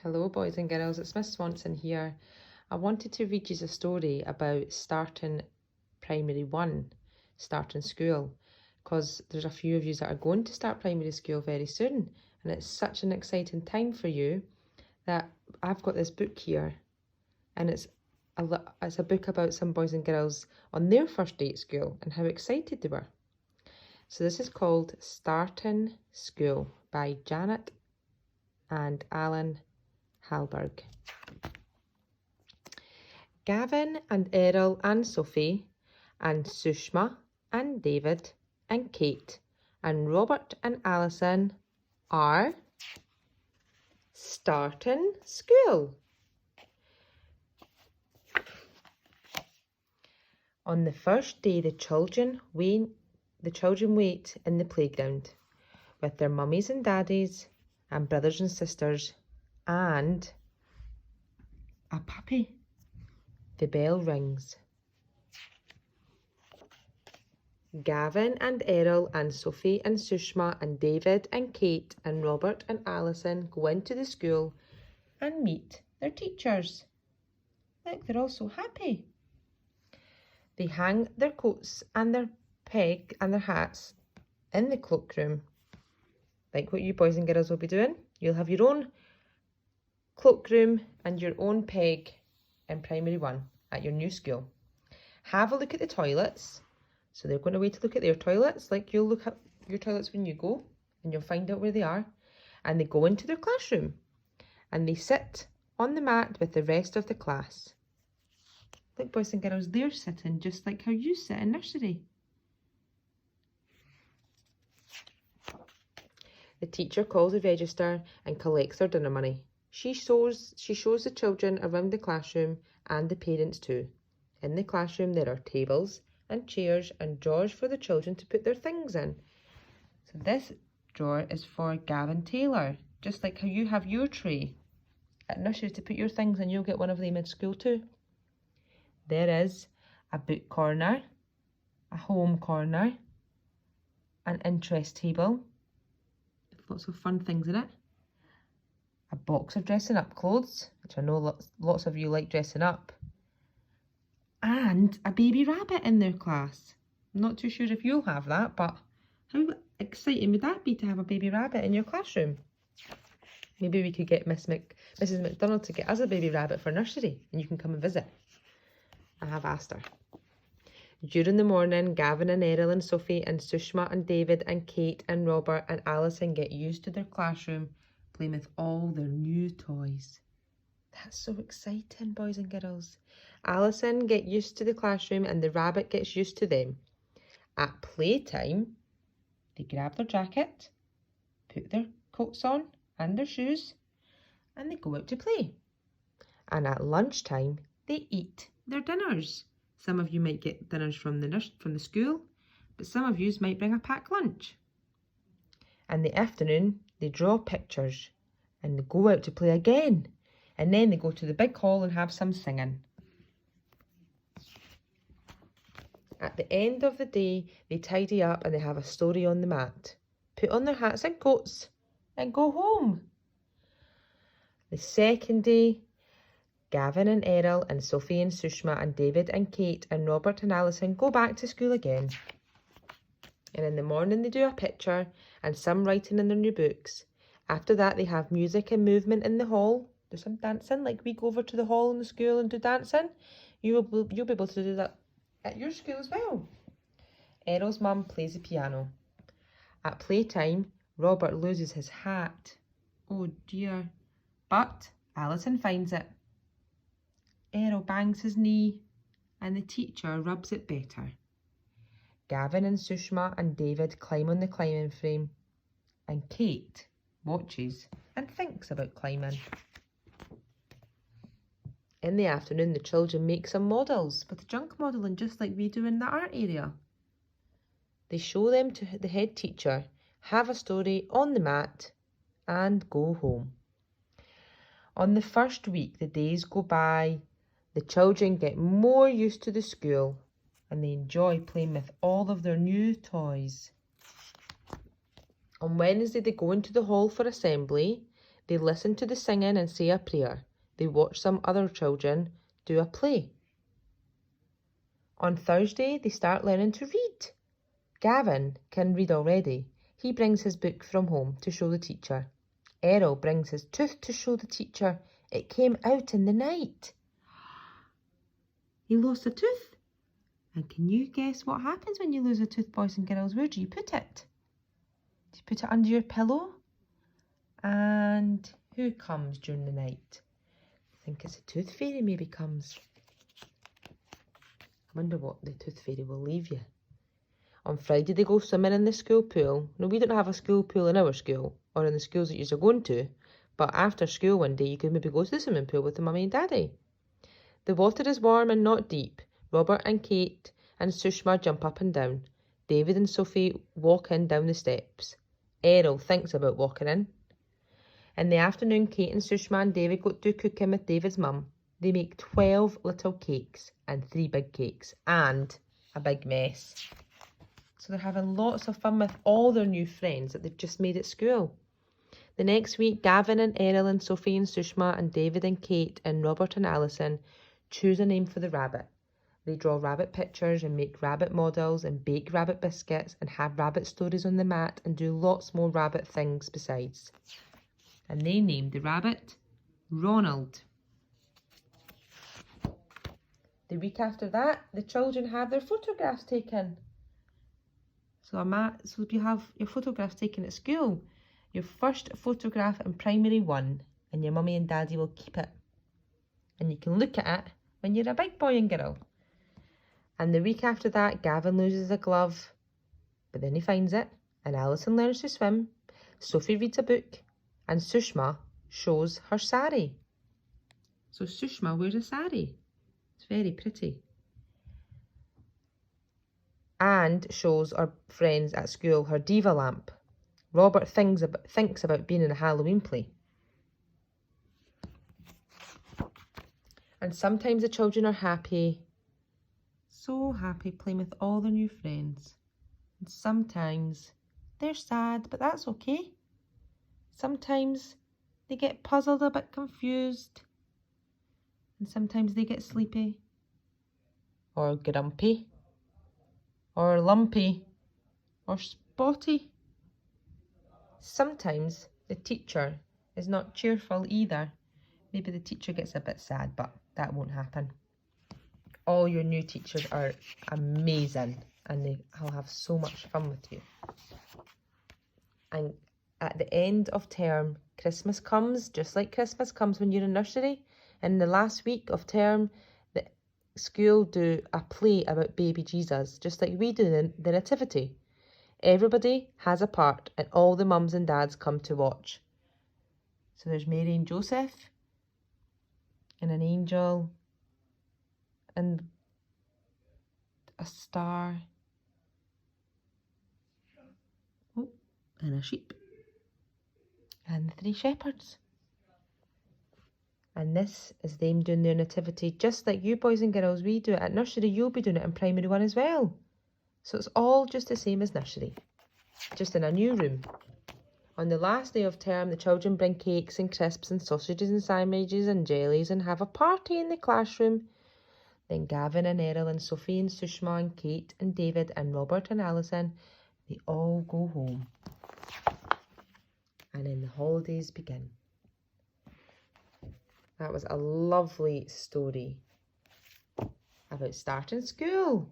Hello boys and girls, it's Miss Swanson here. I wanted to read you a story about starting primary one, starting school, because there's a few of you that are going to start primary school very soon, and it's such an exciting time for you that I've got this book here, and it's a book about some boys and girls on their first day at school and how excited they were. So this is called Starting School by Janet and Alan Halberg. Gavin and Errol and Sophie and Sushma and David and Kate and Robert and Alison are starting school. On the first day, the children wait in the playground with their mummies and daddies and brothers and sisters and a puppy. The bell rings. Gavin and Errol and Sophie and Sushma and David and Kate and Robert and Alison go into the school and meet their teachers. Look, they're all so happy. They hang their coats and their peg and their hats in the cloakroom, like what you boys and girls will be doing. You'll have your own cloakroom and your own peg in primary one at your new school. Have a look at the toilets. So they're going away to look at their toilets, like you'll look at your toilets when you go, and you'll find out where they are. And they go into their classroom and they sit on the mat with the rest of the class. Look, boys and girls, they're sitting just like how you sit in nursery. The teacher calls the register and collects their dinner money. She shows the children around the classroom and the parents too. In the classroom there are tables and chairs and drawers for the children to put their things in. So this drawer is for Gavin Taylor, just like how you have your tray at nursery to put your things in. You'll get one of them in school too. There is a book corner, a home corner, an interest table with lots of fun things in it, a box of dressing up clothes, which I know lots of you like dressing up, and a baby rabbit in their class. I'm not too sure if you'll have that, but how exciting would that be to have a baby rabbit in your classroom? Maybe we could get Mrs. McDonald to get us a baby rabbit for nursery and you can come and visit. I have asked her. During the morning, Gavin and Errol and Sophie and Sushma and David and Kate and Robert and Alison get used to their classroom, playing with all their new toys. That's so exciting, boys and girls. Alison gets used to the classroom and the rabbit gets used to them. At playtime, they grab their jacket, put their coats on and their shoes, and they go out to play. And at lunchtime, they eat their dinners. Some of you might get dinners from the school, but some of you might bring a packed lunch. In the afternoon, they draw pictures and they go out to play again. And then they go to the big hall and have some singing. At the end of the day, they tidy up and they have a story on the mat, put on their hats and coats, and go home. The second day, Gavin and Errol and Sophie and Sushma and David and Kate and Robert and Alison go back to school again. And in the morning they do a picture and some writing in their new books. After that they have music and movement in the hall. There's some dancing, like we go over to the hall in the school and do dancing. You'll be able to do that at your school as well. Errol's mum plays the piano. At playtime, Robert loses his hat. Oh dear. But Alison finds it. Errol bangs his knee and the teacher rubs it better. Gavin and Sushma and David climb on the climbing frame and Kate watches and thinks about climbing. In the afternoon, the children make some models with junk modelling just like we do in the art area. They show them to the head teacher, have a story on the mat and go home. On the first week, the days go by. The children get more used to the school and they enjoy playing with all of their new toys. On Wednesday, they go into the hall for assembly. They listen to the singing and say a prayer. They watch some other children do a play. On Thursday, they start learning to read. Gavin can read already. He brings his book from home to show the teacher. Errol brings his tooth to show the teacher. It came out in the night. He lost a tooth. And can you guess what happens when you lose a tooth, boys and girls? Where do you put it? Do you put it under your pillow? And who comes during the night? I think it's a tooth fairy maybe comes. I wonder what the tooth fairy will leave you. On Friday they go swimming in the school pool. No, we don't have a school pool in our school or in the schools that you're going to. But after school one day you could maybe go to the swimming pool with the mummy and daddy. The water is warm and not deep. Robert and Kate and Sushma jump up and down. David and Sophie walk in down the steps. Errol thinks about walking in. In the afternoon, Kate and Sushma and David go to cooking with David's mum. They make 12 little cakes and 3 big cakes and a big mess. So they're having lots of fun with all their new friends that they've just made at school. The next week, Gavin and Errol and Sophie and Sushma and David and Kate and Robert and Alison choose a name for the rabbit. They draw rabbit pictures and make rabbit models and bake rabbit biscuits and have rabbit stories on the mat and do lots more rabbit things besides. And they named the rabbit Ronald. The week after that, the children have their photographs taken. So you have your photographs taken at school. Your first photograph in primary 1, and your mummy and daddy will keep it. And you can look at it when you're a big boy and girl. And the week after that, Gavin loses a glove, but then he finds it, and Alison learns to swim. Sophie reads a book, and Sushma shows her sari. So Sushma wears a sari. It's very pretty. And shows our friends at school her diva lamp. Robert thinks about being in a Halloween play. And sometimes the children are happy, so happy playing with all their new friends. And sometimes they're sad, but that's okay. Sometimes they get puzzled, a bit confused. And sometimes they get sleepy, or grumpy, or lumpy, or spotty. Sometimes the teacher is not cheerful either. Maybe the teacher gets a bit sad, but that won't happen. All your new teachers are amazing and they'll have so much fun with you. And at the end of term, Christmas comes, just like Christmas comes when you're in nursery. And the last week of term, the school do a play about baby Jesus, just like we do in the Nativity. Everybody has a part and all the mums and dads come to watch. So there's Mary and Joseph, and an angel, and a star, and a sheep, and the 3 shepherds. And this is them doing their nativity, just like you boys and girls, we do it at nursery. You'll be doing it in primary 1 as well. So it's all just the same as nursery, just in a new room. On the last day of term, the children bring cakes and crisps and sausages and sandwiches and jellies and have a party in the classroom. Then Gavin and Errol and Sophie and Sushma and Kate and David and Robert and Alison, they all go home. And then the holidays begin. That was a lovely story about starting school.